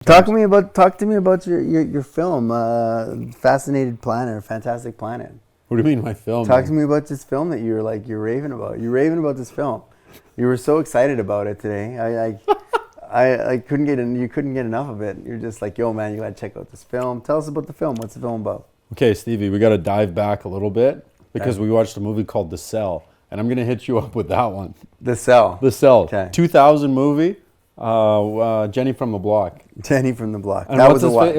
Talk to me about your film, Fascinated Planet or Fantastic Planet. What do you mean my film? Talk to me about this film that you're raving about. You're raving about this film. You were so excited about it today. I couldn't get you couldn't get enough of it. You're just like, yo man, you gotta check out this film. Tell us about the film. What's the film about? Okay, Stevie, we got to dive back a little bit because we watched a movie called The Cell, and I'm gonna hit you up with that one. The Cell. The Cell. Okay. 2000 movie. Jenny from the Block. Jenny from the Block. And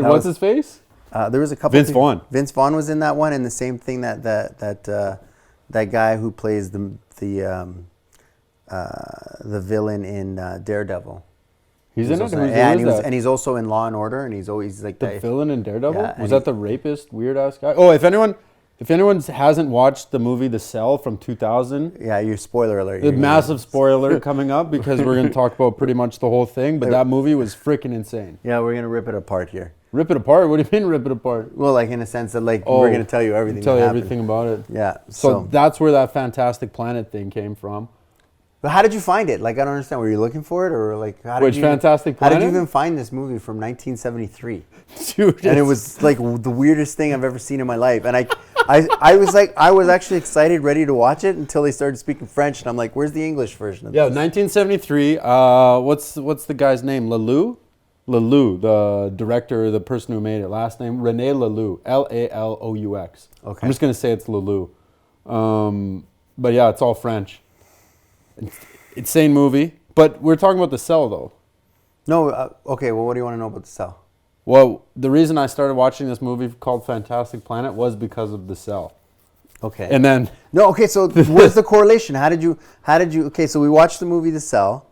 what's his face? There was a couple. Vince Vaughn. Vince Vaughn was in that one, and the same thing that guy who plays the villain in Daredevil. He's in it. And he's also in Law and Order, and he's always like the villain in Daredevil. Yeah, was that the rapist, weird ass guy? Oh, if anyone hasn't watched the movie The Cell from 2000, yeah, your spoiler alert. The massive spoiler coming up because we're gonna talk about pretty much the whole thing. But that movie was freaking insane. Yeah, we're gonna rip it apart here. Rip it apart? What do you mean rip it apart? Well, like in a sense that we're gonna tell you everything. Tell you everything about it. Yeah. So that's where that Fantastic Planet thing came from. But how did you find it? Like, I don't understand. Were you looking for it, or like Fantastic Planet? How did you even find this movie from 1973? Dude, and it was like the weirdest thing I've ever seen in my life. And I was actually excited, ready to watch it until they started speaking French, and I'm like, where's the English version of this? 1973. What's the guy's name? Leloup, the director, the person who made it. Last name René Leloup, Laloux. Okay. I'm just gonna say it's Leloup. But yeah, it's all French. Insane movie, but we're talking about The Cell though. No, okay. Well, what do you want to know about The Cell? Well, the reason I started watching this movie called Fantastic Planet was because of The Cell. Okay. And then okay. So what's the correlation? How did you? Okay, so we watched the movie The Cell,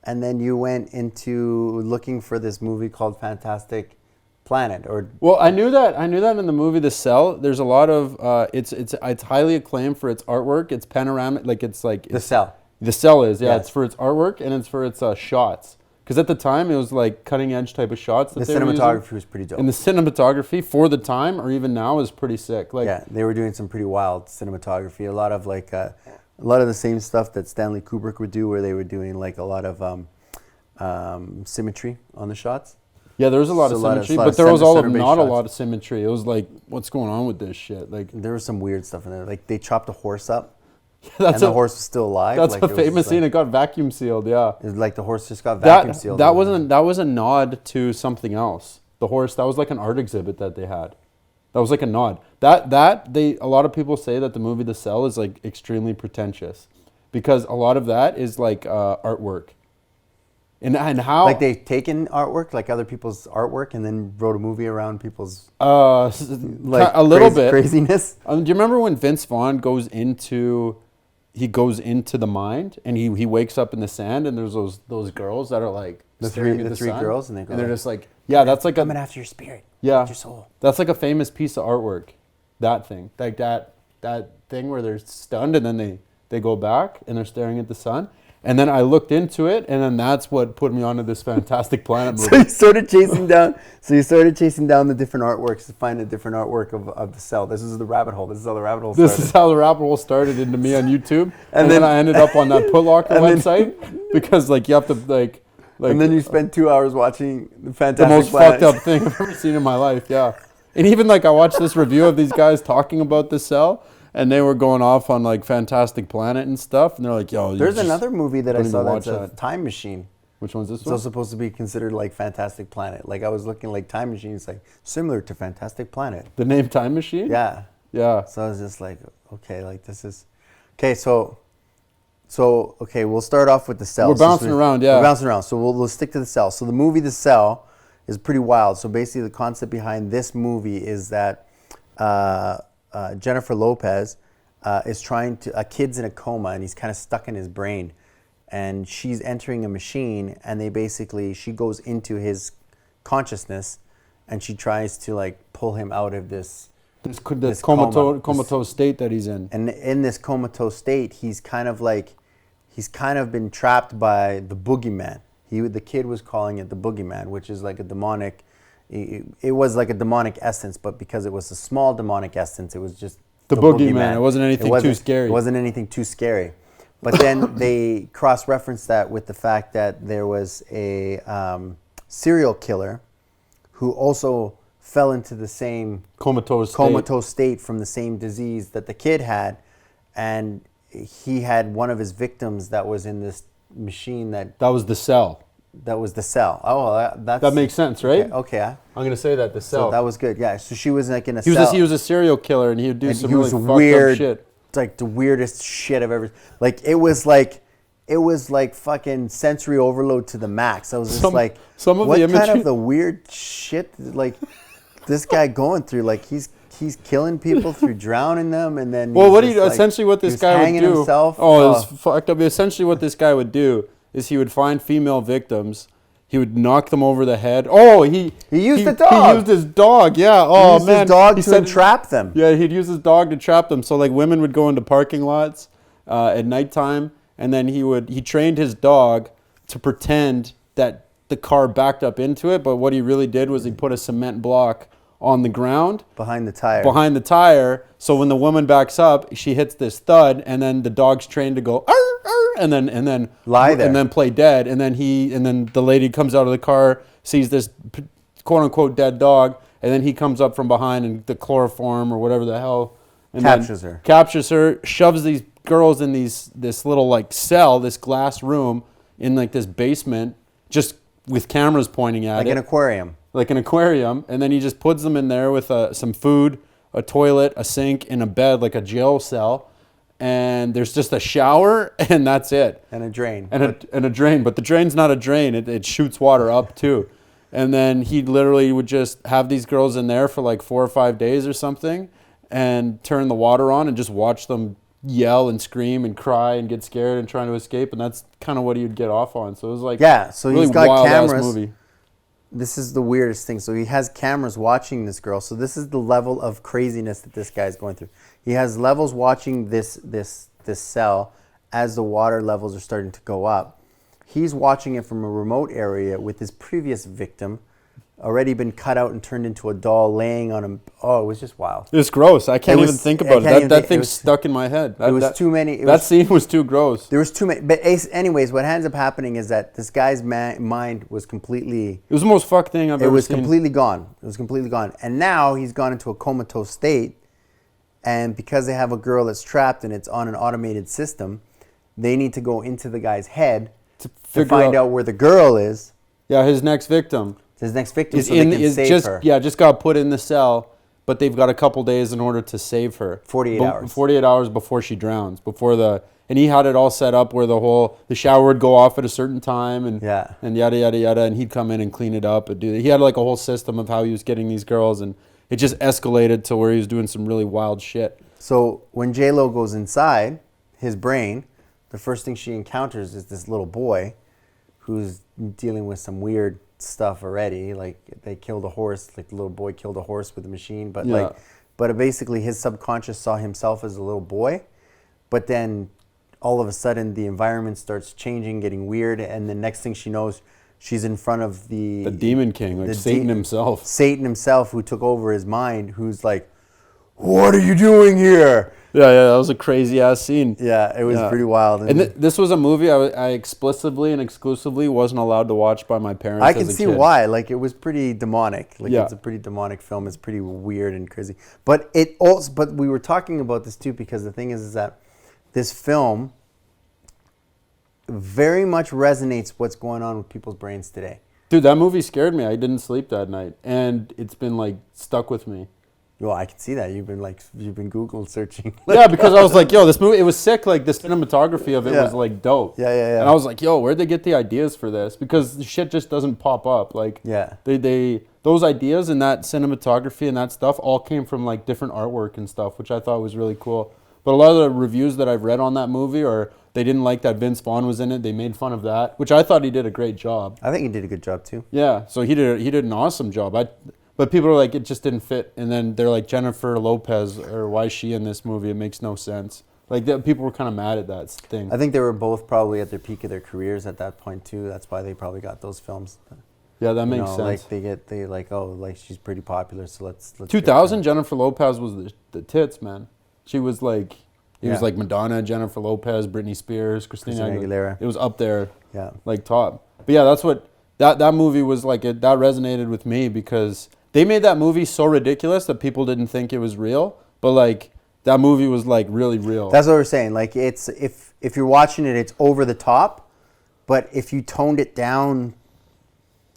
and then you went into looking for this movie called Fantastic Planet, or well, I knew that in the movie The Cell. There's a lot of it's highly acclaimed for its artwork. It's panoramic, The Cell. The Cell is, yeah. Yes. It's for its artwork and it's for its shots. Because at the time, it was like cutting edge type of shots. The cinematography was pretty dope. And the cinematography for the time, or even now, is pretty sick. Like, yeah, they were doing some pretty wild cinematography. A lot of the same stuff that Stanley Kubrick would do, where they were doing like a lot of symmetry on the shots. Yeah, there was a lot of symmetry, but there was not a lot of symmetry. It was like, what's going on with this shit? Like, there was some weird stuff in there. Like they chopped a horse up. Yeah, the horse was still alive. That's a famous scene. It got vacuum sealed. Yeah, it was like the horse just got vacuum sealed. That was a nod to something else. The horse, that was like an art exhibit that they had. That was like a nod. A lot of people say that the movie The Cell is like extremely pretentious because a lot of that is like artwork. And how like they've taken artwork, like other people's artwork, and then wrote a movie around people's like a little bit craziness. Do you remember when Vince Vaughn goes into the mind and he wakes up in the sand and there's those girls that are like the three girls and they're just like, yeah, that's like coming after your spirit, yeah, your soul. That's like a famous piece of artwork. That thing, like that thing where they're stunned and then they go back and they're staring at the sun. And then I looked into it, and then that's what put me onto this Fantastic Planet movie. So you started chasing down the different artworks to find a different artwork of The Cell. This is the rabbit hole. This is how the rabbit hole started. This is how the rabbit hole started into me on YouTube. and then I ended up on that Put Locker website because like you have to like. And then you spent 2 hours watching the Fantastic Planet. The most Planet. fucked up thing I've ever seen in my life, yeah. And even like I watched this review of these guys talking about The Cell. And they were going off on like Fantastic Planet and stuff, and they're like, "Yo, there's another movie that I saw that's a time machine." Which one's this one? It's also supposed to be considered like Fantastic Planet. Like I was looking like Time Machine. It's like similar to Fantastic Planet. The name Time Machine? Yeah. Yeah. So I was just like, okay, like this is okay. So okay, we'll start off with The Cell. We're bouncing around, yeah. We're bouncing around. So we'll stick to The Cell. So the movie The Cell is pretty wild. So basically, the concept behind this movie is that Jennifer Lopez. Is trying to, a kid's in a coma and he's kind of stuck in his brain, and she's entering a machine, and she goes into his consciousness, and she tries to like pull him out of this comatose state that he's in. And in this comatose state, he's kind of been trapped by the boogeyman. The kid was calling it the boogeyman, which is like a demonic. It was like a demonic essence, but because it was a small demonic essence, it was just the boogeyman. It wasn't anything too scary. It wasn't anything too scary. But then they cross-referenced that with the fact that there was a serial killer who also fell into the same comatose state from the same disease that the kid had, and he had one of his victims that was in this machine that was the cell. That was the cell. Oh, that makes sense, right? Okay. I'm gonna say that the cell. So that was good. Yeah. So she was like in a cell. He was a serial killer, and he would do some really fucked weird up shit. It's like the weirdest shit I've ever. Like it was like fucking sensory overload to the max. I was just like, some of what the imagery, kind of the weird shit like this guy going through? Like he's killing people through drowning them, and then essentially what this guy would do? Himself. Oh, it's fucked up. Essentially, what this guy would do is he would find female victims. He would knock them over the head. Oh, he used the dog. He used his dog. Yeah. Oh, he used his dog to entrap them. Yeah, he'd use his dog to trap them. So like women would go into parking lots at nighttime, and then he trained his dog to pretend that the car backed up into it. But what he really did was he put a cement block on the ground behind the tire. So when the woman backs up, she hits this thud, and then the dog's trained to go arr, arr, and then lie there and then play dead, and then the lady comes out of the car, sees this quote unquote dead dog, and then he comes up from behind and the chloroform or whatever the hell and captures her, shoves these girls in this little like cell, this glass room in like this basement, just with cameras pointing at it, like an aquarium, and then he just puts them in there with some food, a toilet, a sink, and a bed, like a jail cell, and there's just a shower, and that's it. And a drain. And a drain, but the drain's not a drain, it shoots water up too. And then he literally would just have these girls in there for like 4 or 5 days or something, and turn the water on and just watch them yell and scream and cry and get scared and trying to escape, and that's kind of what he would get off on. So it was like so really he's got wild cameras. Ass movie. This is the weirdest thing. So he has cameras watching this girl. So this is the level of craziness that this guy's going through. He has levels watching this cell as the water levels are starting to go up. He's watching it from a remote area with his previous victim already been cut out and turned into a doll laying on him. Oh, it was just wild. It's gross. I can't even think about it. That thing's stuck in my head. It was too many. That scene was too gross. There was too many. But anyways, what ends up happening is that this guy's mind was completely... It was the most fucked thing I've ever seen. It was completely gone. And now he's gone into a comatose state. And because they have a girl that's trapped and it's on an automated system, they need to go into the guy's head to find out where the girl is. Yeah, his next victim. His next victim, so they can save her. Yeah, just got put in the cell, but they've got a couple days in order to save her. 48 hours. 48 hours before she drowns. And he had it all set up where the shower would go off at a certain time, and yada yada yada, and he'd come in and clean it up and do that. He had like a whole system of how he was getting these girls, and it just escalated to where he was doing some really wild shit. So when J-Lo goes inside his brain, the first thing she encounters is this little boy who's dealing with some weird stuff already. Like they killed a horse, like the little boy killed a horse with a machine, but basically his subconscious saw himself as a little boy, but then all of a sudden the environment starts changing, getting weird, and the next thing she knows, she's in front of the demon king, like Satan himself. Satan himself, who took over his mind, who's like, "What are you doing here?" Yeah, that was a crazy ass scene. Yeah, it was pretty wild. And this was a movie I explicitly and exclusively wasn't allowed to watch by my parents. I can see why. Like, it was pretty demonic. Like, it's a pretty demonic film. It's pretty weird and crazy. But we were talking about this too, because the thing is that this film very much resonates what's going on with people's brains today. Dude, that movie scared me. I didn't sleep that night, and it's been like stuck with me. Well, I can see that. You've been Google searching. Yeah, because I was like, yo, this movie, it was sick. Like, the cinematography of it was like dope. Yeah. And I was like, yo, where'd they get the ideas for this? Because the shit just doesn't pop up. Like, those ideas and that cinematography and that stuff all came from like different artwork and stuff, which I thought was really cool. But a lot of the reviews that I've read on that movie, or they didn't like that Vince Vaughn was in it. They made fun of that, which I thought he did a great job. I think he did a good job too. Yeah, so he did an awesome job. But people are like, it just didn't fit. And then they're like, Jennifer Lopez, or why is she in this movie? It makes no sense. Like, people were kind of mad at that thing. I think they were both probably at their peak of their careers at that point too. That's why they probably got those films. Yeah, that makes sense. Like she's pretty popular, so let's 2000, Jennifer Lopez was the tits, man. She was like, it was like Madonna, Jennifer Lopez, Britney Spears, Christina Aguilera. It was up there, like top. But yeah, that's what that movie was like that resonated with me because they made that movie so ridiculous that people didn't think it was real, but like that movie was like really real. That's what we're saying. Like it's if you're watching it, it's over the top, but if you toned it down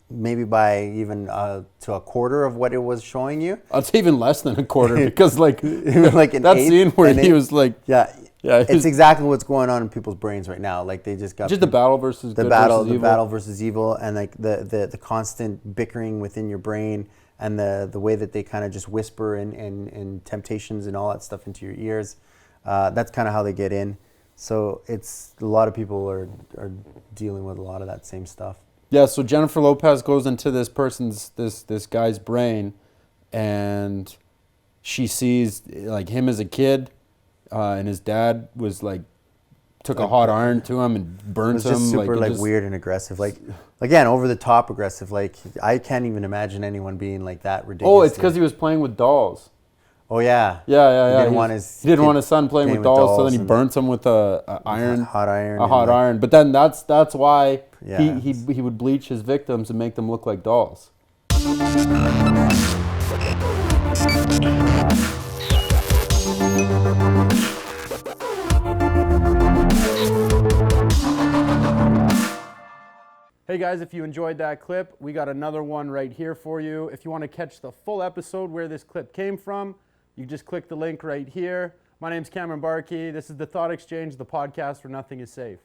maybe by even to a quarter of what it was showing you. I'd say even less than a quarter because like like that scene where he was like, yeah, it's exactly what's going on in people's brains right now. Like they just got just the battle versus the good battle, versus the evil. battle versus evil, and like the constant bickering within your brain, and the way that they kind of just whisper and temptations and all that stuff into your ears. That's kind of how they get in. So it's a lot of people are dealing with a lot of that same stuff. Yeah, so Jennifer Lopez goes into this guy's brain, and she sees like him as a kid, and his dad was like took a hot iron to him and burnt him. It was just super like weird and aggressive, like again over the top aggressive. Like I can't even imagine anyone being like that ridiculous. Oh, it's because he was playing with dolls. Oh yeah. Yeah. He didn't want his son playing with dolls, so then he burnt him with a hot iron. But then that's why he would bleach his victims and make them look like dolls. Hey guys, if you enjoyed that clip, we got another one right here for you. If you want to catch the full episode where this clip came from, you just click the link right here. My name's Cameron Barke. This is The Thought Exchange, the podcast where nothing is safe.